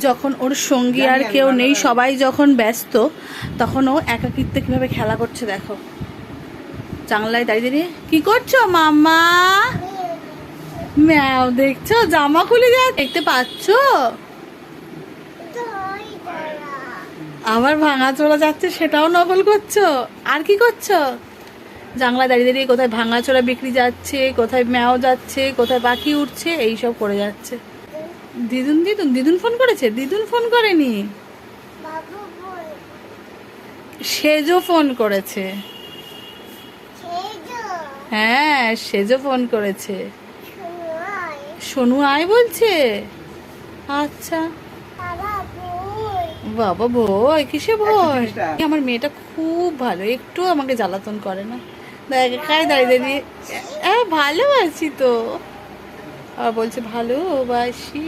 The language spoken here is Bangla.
যখন ওর সঙ্গী আর কেউ নেই, সবাই যখন ব্যস্ত, তখন ও একাকিত্বে কিভাবে খেলা করছে দেখো। জানলায় দাঁড়িয়ে দাঁড়িয়ে কি করছো মাম্মা? ম্যাও দেখছো, জামা খুলে যা দেখতে পাচ্ছো? আবার ভাঙা চোরা যাচ্ছে, সেটাও নকল করছো। আর কি করছো? জানলায় দাঁড়িয়ে দাঁড়িয়ে কোথায় ভাঙা চোরা বিক্রি যাচ্ছে, কোথায় ম্যাও যাচ্ছে, কোথায় পাখি উঠছে, এইসব করে যাচ্ছে। দিদুন দিদুন দিদুন ফোন করেছে? দিদুন ফোন করেনি, সেজো ফোন করেছে। হ্যাঁ, সেজো ফোন করেছে। সোনু আয় বলছে। আচ্ছা বাবা, ভয় কিসে ভয়? আমার মেয়েটা খুব ভালো, একটু আমাকে জ্বালাতন করে না। দেখ কায় দাঁড়িয়ে দাঁড়িয়ে ভালোবাসি তো, আর বলছে ভালোবাসি।